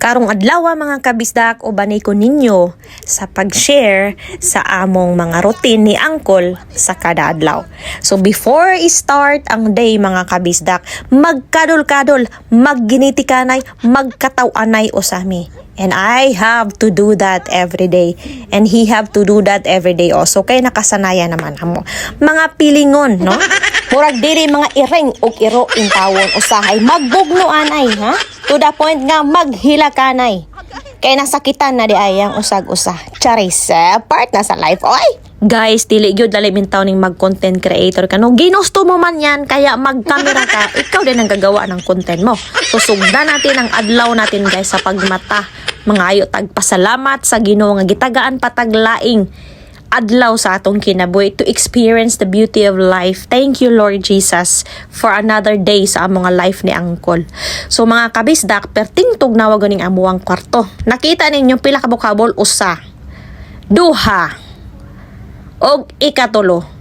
Karong adlaw mga kabisdak ubanay ko ninyo sa pag-share sa among mga routine ni Uncle sa kada adlaw. So before i-start ang day mga kabisdak, magkadol-kadol, magginitikanay, magkatawanay usami. And I have to do that every day. And he have to do that every day also. Kaya nakasanayan naman mo. Mga pilingon, no? Murag dili mga ireng o iro intawon usahay magbugno anay, ha? To the point nga maghilakanay. Kaya nasakitan na di ayang usag-usa. Charis, part na sa life, oy! Guys, dili gyud dali mintaw ning mag-content creator ka. No, ginusto mo man yan, kaya mag-camera ka, ikaw din ang gagawa ng content mo. So, sugdan natin ang adlaw natin guys sa pagmata. Mga ayo tagpasalamat sa Ginoo nga gitagaan pataglaing adlaw sa atong kinabuhi to experience the beauty of life. Thank you Lord Jesus for another day sa among life ni Uncle. So mga kabisdak, perting tugnawa ganing amuang kwarto. Nakita ninyo pila ka bukabol usa, duha, og ikatulo.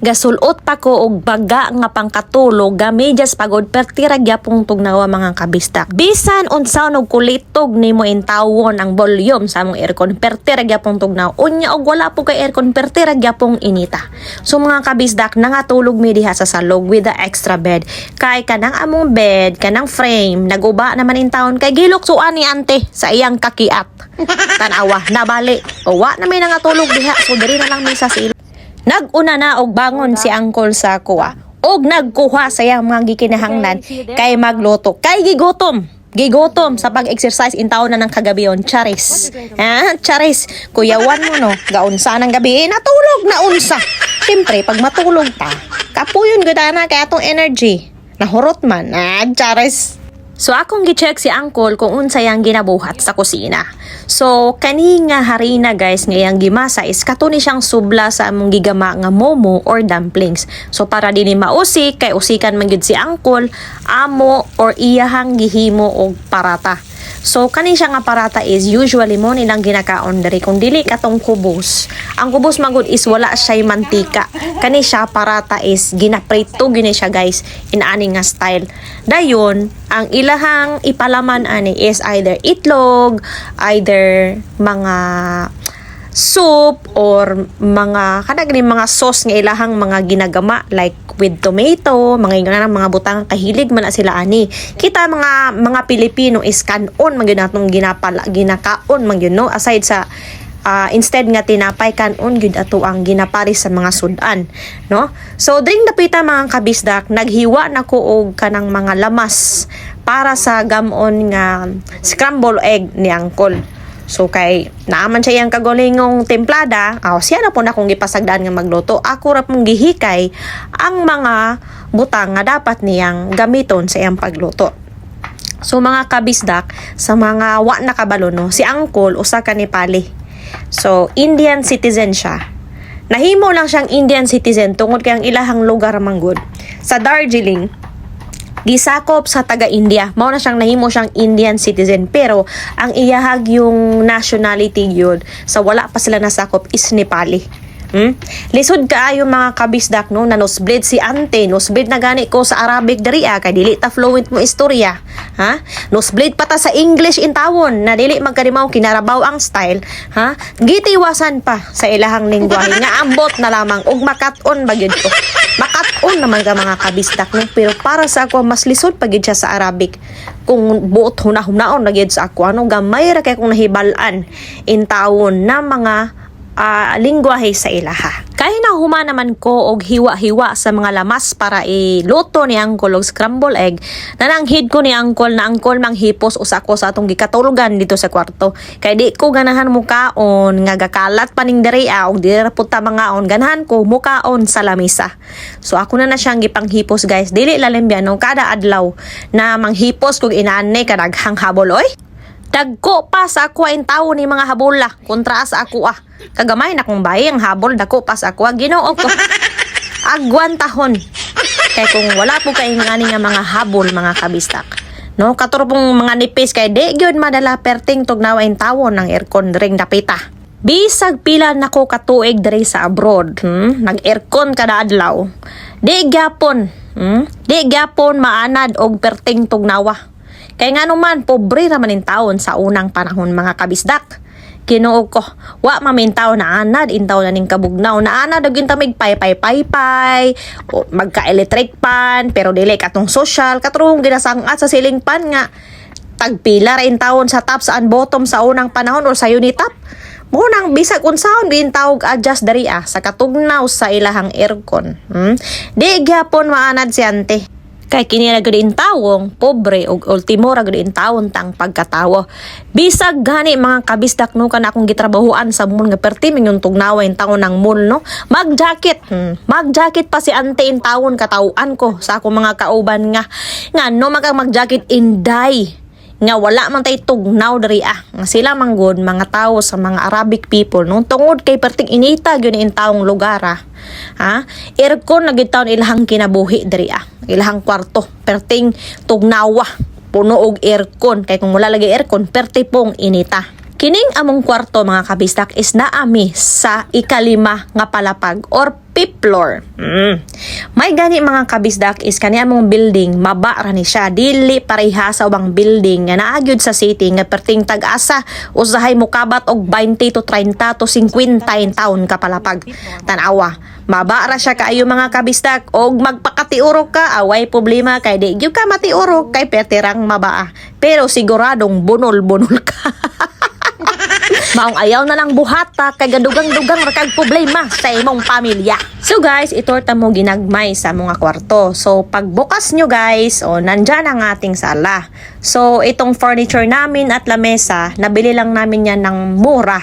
Gasulot pa ko og baga nga pangkatulog gamedyas pagod pertira gyapong tugnawa mga kabistak. Bisan unsaon og kulitog nimo intawon ang volume sa among aircon pertira gyapong tugnaw. Unya og wala po kay aircon pertira gyapong inita. So mga kabisdak nangatulog mi diha sa salog with the extra bed. Kay kanang among bed, kanang frame naguba naman intawon kay giluksuan ni ante sa iyang kakiat. Tanawa nabali. O wa na may nangatulog diha so diri na lang mi sa silog. Nag-una na og bangon si Uncle sa kuha. Og nagkuha sa iyang mga gikinahanglan kay magluto. Kay gigutom sa pag-exercise intaon na ng kagabiyon. Charis. Charis. Kuyawan mo no. Gaunsa ng gabi. Natulog na unsa. Siyempre, pag matulog ta, kapuyon gudana kay atong energy. Nahurot man. Charis. So akong gi-check si Uncle kung unsa yang ginabuhat sa kusina. So kani nga harina guys nga yang gimasa is katuni siyang subla sa among gigama nga momo or dumplings. So para dili mausik kay usikan man gyud si Uncle, amo or iyahang gihimo og parata. So kani siya nga parata is usually mo nilang ginakaon diri kung dili katong kubos. Ang kubos magud is wala siya mantika. Kani siya parata is ginaprito gini siya guys in ani nga style. Dayon ang ilahang ipalaman ani is either itlog, either mga soup or mga kanang mga sauce nga ilahang mga ginagama like with tomato, mga butang kahilig man na sila ani. Kita mga Pilipino is kanon man gyud natong ginakaon man gyud no aside sa instead nga tinapay kanon gyud ato ang ginapari sa mga sudan no. So dring napita mga kabisdak naghiwa nako og kanang mga lamas para sa gamon nga scramble egg ni Uncle. So kay naaman siya yung kagulingong templada, siya na po na kung gipasagdaan nga magluto. Ako ra pong gihikay ang mga butang nga dapat niyang gamiton sa iyang pagluto. So mga kabisdak, sa mga wa na kabalo no, si Uncle usa ka Nepali. So Indian citizen siya. Nahimo lang siyang Indian citizen tungod kay ang ilahang lugar manggod sa Darjeeling gisakop sa taga-India. Mao na siyang nahimo siyang Indian citizen pero ang iyahag yung nationality yun sa wala pa sila nasakop is Nepali. Lisod kaayo mga kabisdak no na nosebleed si ante, nosebleed na gani ko sa Arabic diri kay dili ta fluent mo istorya. Nosebleed pa ta sa English intawon na dili magkadimaw kinarabaw ang style, gitiwasan pa sa ilahang lengguwahe nga ambot na lamang og makat-on bagyud ko. Makat-on naman ka mga kabisdak no pero para sa ako mas lisod pagid siya sa Arabic. Kung buot hunahon na gyud sa ako gamay ra kay kung nahibalan intawon na mga lingwahe sa ilaha. Kaya nahuma naman ko og hiwa-hiwa sa mga lamas para iluto ni Uncle og scramble egg. Nananghid ko ni Uncle na Uncle manghipos usa ko sa atong gikatulugan dito sa kwarto. Kay di ko ganahan mukaon nga gakalat paning diri og diri ra puta mangaon ganahan ko mukaon sa lamisa. So ako na siyang gipanghipos guys. Dili lalim no kada adlaw na manghipos kog inaanay kadaghang habol oy. Dagko pa sa ako ang tao ni mga habola kontra sa ako kagamay na kong bayi ang habol dako pa sa ako Ginoo ko agwan tahon kay kung wala po kay ngani nga mga habol mga kabistak no katurpong mga nipis kay di gyud madala perting tugnawa ang tawo ng aircon ring dapita bisag pila nako katuig diri sa abroad nag aircon kada adlaw di gyapon maanad og perting tugnawa Kay nga naman, pobre raman in taon sa unang panahon mga kabisdak. Kinuog ko, wa mamintaw na anad, intaw na ning kabugnaw, na anad, ginta mig pay, o magka-electric pan, pero dili katong social, katrong ginasangat sa ceiling pan nga, tagpila rin taon sa top saan bottom sa unang panahon o sa unitop. Munang bisag unsaon gintawag adjust dari sa katugnaw sa ilahang aircon. Di gyapon maanad si ante. Kay kini ra gud intawong pobre ug ultimo ra gud intawon tang pagkatawo. Bisag gani mga kabisdak no kana akong gitrabahuan sa mall nga perti mingon tugnawa in taon ng mall no. Mag-jacket pa si ante in tawon katawuan ko sa akong mga kauban nga no mag-jacket inday nga wala man tay tugnaw diri nga sila manggod mga tao sa mga Arabic people nung tungod kay perting inita gyud in taong lugar aircon na gid taon ilahang kinabuhi diri ilahang kwarto perting tugnawa puno og aircon kay kung wala lagi aircon perti pong inita. Kining among kwarto mga kabistak is naami sa ikalima nga palapag or fifth floor. May gani mga kabisdak is kani among building maba ra ni siya dili pareha sa ubang building nga naagyod sa city nga perting tag-asa usahay mokabat og 20 to 30 to 50 in taon ka palapag. Tan-awa, maba ra siya kaayo mga kabisdak og magpakatiurok ka away problema kay di gyud ka matiurok kay peterang mabaa. Pero siguradong bunol-bunol ka. Maong ayaw na lang buhata kay gadugang-dugang rakag problema sa imong pamilya. So guys, ito ta mo ginagmay sa mga kwarto. So pagbukas nyo guys, nandyan ang ating sala. So itong furniture namin at lamesa, nabili lang namin yan ng mura.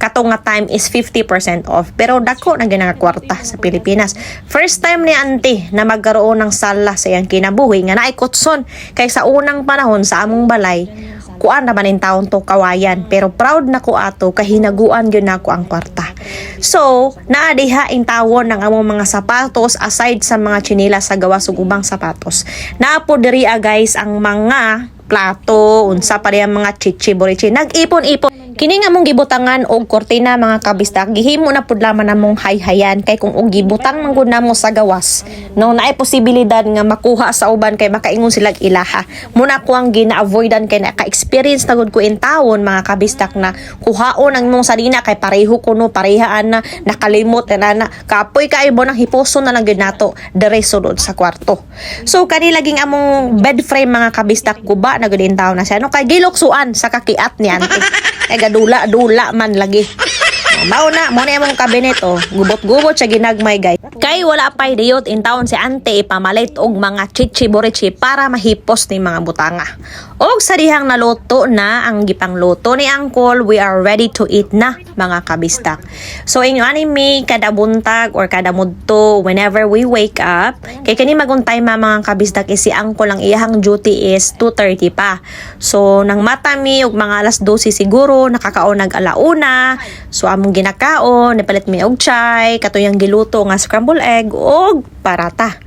Katong nga time is 50% off. Pero dako na ginang kwarta sa Pilipinas. First time ni auntie na magkaroon ng sala sa iyang kinabuhi nga naikotson. Kay sa unang panahon sa among balay, kuan naman in taon to kawayan. Pero proud na ko ato kahinaguan yun ako ang kwarta. So, naadiha in tawon ng among mga sapatos aside sa mga tsinelas sa gawa sugubang sapatos. Naapo diri guys ang mga plato, unsa pa rin mga chichi-borichi. Nag-ipon-ipon. Kini nga mong gibutangan og kortina mga kabistak, gihimo na pud lamang namong hayhayan kay kung og gibutang man gud namo sa gawas, no naay posibilidad nga makuha sa uban kay makaingon sila ilaha. Muna ko ang gina-avoidan kay naka-experience na gud ko in taon mga kabistak na kuhaon ang mong salina kay pareho kuno parehaan na nakalimot na kapoy kay mo nang hiposo na lang gid nato dire sulod sa kwarto. So kani laging among bed frame mga kabistak guba na gud in taon na siya no kay giluksuan sa kakiat ni ante. Dula man lagi. Mao na imong kabinet gubot-gubot siya ginagmay guys. Kay wala pay diyot in taon si ante ipamalit og mga chichi-borichi para mahipos ni mga butanga. Og sa dihang naluto na ang gipangluto ni Uncle, we are ready to eat na mga kabistak. So inyo anime kada buntag or kada mudto whenever we wake up, kay kani maguntay mga kabistak is si Uncle ang iyang duty is 2:30 pa. So nang matami og mga alas 12 siguro nakakaon nag-alauna. So among ginakaon, nipalit mi og chai, katuyang giluto nga scramble egg og parata.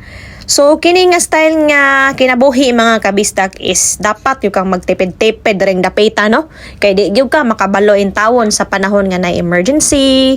So kini nga style nga kinabuhi mga kabistak is dapat yung kang magtipid-tipid ring dapita no. Kay di gyud ka makabalo in tawon sa panahon nga na emergency.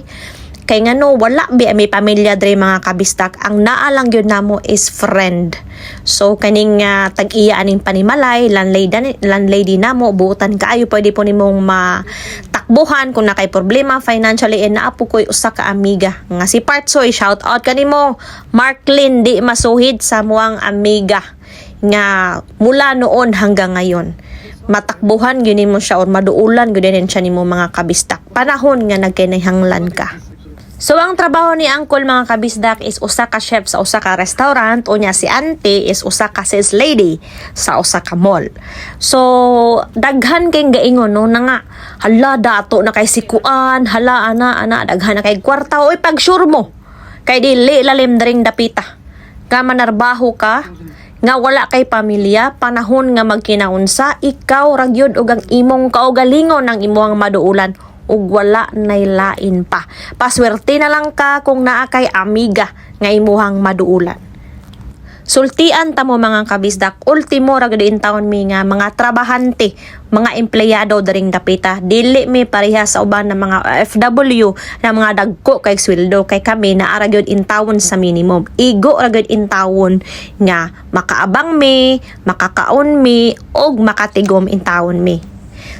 Kay nga no wala may pamilya dre mga kabistak, ang naa lang gyud namo is friend. So kaning tag-iya aning panimalay landlady namo buutan kaayo pwede po nimong matakbuhan kung nakay problema financially and naapo koy usa ka amiga nga si Partsoy, shout out kanimo Marklin di masuhid sa muang amiga nga mula noon hanggang ngayon matakbuhan gyud nimo siya or maduulan gyud din siya nimo mga kabistak panahon nga nagkinahanglan ka. So ang trabaho ni Uncle mga kabisdak is usa ka chef sa usa ka restaurant o niya si auntie is usa ka sales lady sa usa ka mall. So daghan kay gaingon no na nga hala dato na kay sikuan hala ana daghan na kay kwarta oy pag sure mo kay dili lalim daring dapita ka manarbaho ka nga wala kay pamilya panahon nga magkinaunsa ikaw ra gyud og ang imong kaugalingon ng imong maduulan ug wala nay lain pa. Paswerte na lang ka kung naa kay amiga nga imuhang maduulan. Sultian ta mo mga kabisdak, ultimo ra gid in taon mi nga mga trabahante, mga empleyado daring dapita, dili mi pareha sa uban na mga OFW na mga dagko kay sweldo, kay kami naa ra gyud in taon sa minimum. Igo ra gyud in taon nga makaabang mi, makakaon mi og makatigom in taon mi.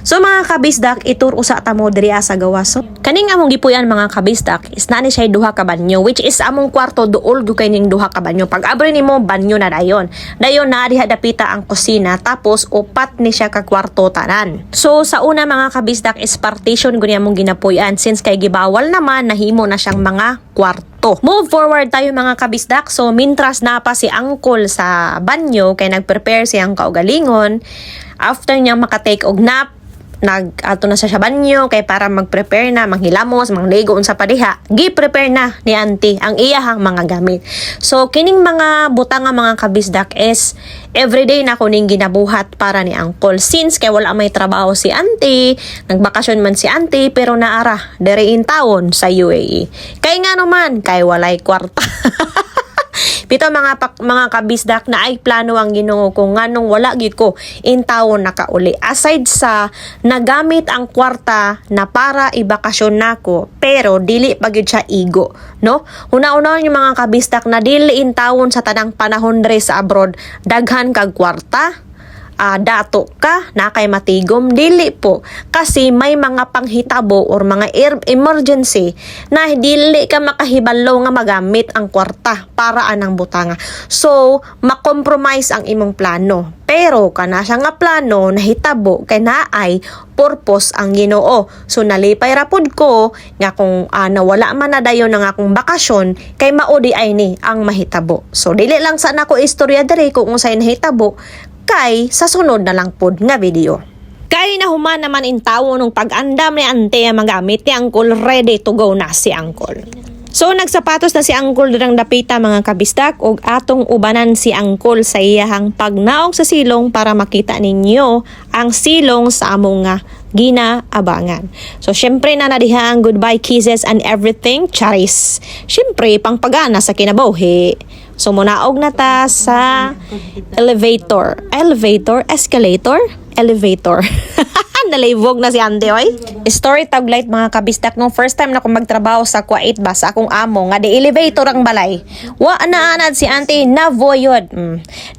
So mga kabisdak, ituro sa tamo diri sa gawas. So kaning among gipuyan mga kabisdak is na ni siya duha ka banyo, which is among kwarto duol gyud kay ning duha ka banyo. Pag abri nimo banyo na dayon. Dayon na diha dapita ang kusina, tapos upat ni siya ka kwarto tanan. So sa una mga kabisdak is partition gud among ginapuyan, since kay gibawal naman nahimo na siyang mga kwarto. Move forward tayo mga kabisdak. So mintras na pa si Uncle sa banyo kay nagprepare siyang kaugalingon, after niya maka-take og nap, ato na sa banyo kay para mag-prepare na, manghilamos, mangligo unsa pa diha, gi-prepare na ni auntie ang iyahang mga gamit. So kining mga butang nga mga kabisdak is everyday na kuning ginabuhat para ni Uncle, since kay wala may trabaho si auntie, nagbakasyon man si auntie pero naara diri in taon sa UAE. Kay nga naman kay walay kwarta. Pito mga kabisdak na ay plano ang Ginoo ko nganong wala gid ko in taon nakauli. Aside sa nagamit ang kwarta na para ibakasyon nako, pero dili pa gyud siya igo, no? Una-una yung mga kabisdak na dili in taon sa tanang panahon dre sa abroad, daghan kag kwarta, dato ka na kay matigom, dili po, kasi may mga panghitabo or mga emergency na dili ka makahibalo nga magamit ang kwarta para anang butanga. So makompromise ang imong plano, pero kana siya nga plano nahitabo kay naay purpose ang Ginoo. So nalipay ra pud ko nga kung nawala man na dayon ang akong bakasyon, kay maudi ay ni ang mahitabo. So dili lang sa nako istorya diri kung unsay nahitabo, kay sa sunod na lang pod nga video. Kay nahuman naman in tawo nung pag-andam ni ante ang magamit ni Uncle, ready to go na si Uncle. So nagsapatos na si Uncle dirang dapita mga kabisdak, og atong ubanan si Uncle sa iyahang pagnaog sa silong para makita ninyo ang silong sa among nga ginaabangan. So syempre na nadiha ang goodbye kisses and everything, charis. Syempre pang pagana sa kinabuhi. So munaog na ta sa escalator. Nalivog na si Ante, oy. Story taglight mga kabisdak, nung first time na akong magtrabaho sa Kuwait ba, sa akong amo, nga di elevator ang balay. Wa na anad si Ante, navoyod.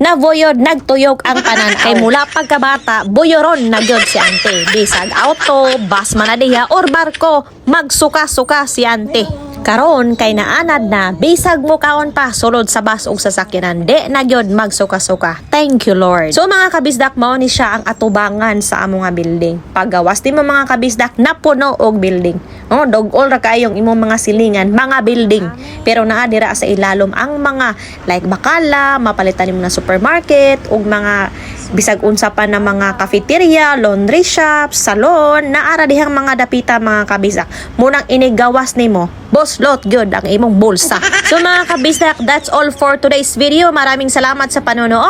Navoyod, nagtuyog ang tanan. Kay mula pagkabata, buyoron na gyud si Ante. Bisag auto, bus man na diha, or barko, magsuka-suka si Ante. Karon kay naanad na, bisag mo kaon pa sulod sa bus ug sasakyanan, de na gyud magsuka-suka. Thank you Lord. So mga kabisdak, mao ni siya ang atubangan sa among nga building. Paggawas di mo mga kabisdak, napuno og building. Dog-all ra kayong imong mga silingan, mga building. Pero naa dira sa ilalom ang mga like bakala, mapalitan nimo na supermarket ug mga bisag unsa pa na mga cafeteria, laundry shop, salon, naara dihang mga dapita mga kabisdak. Munang inigawas nimo, boslot gyud ang imong bulsa. So mga kabisdak, that's all for today's video. Maraming salamat sa panonood.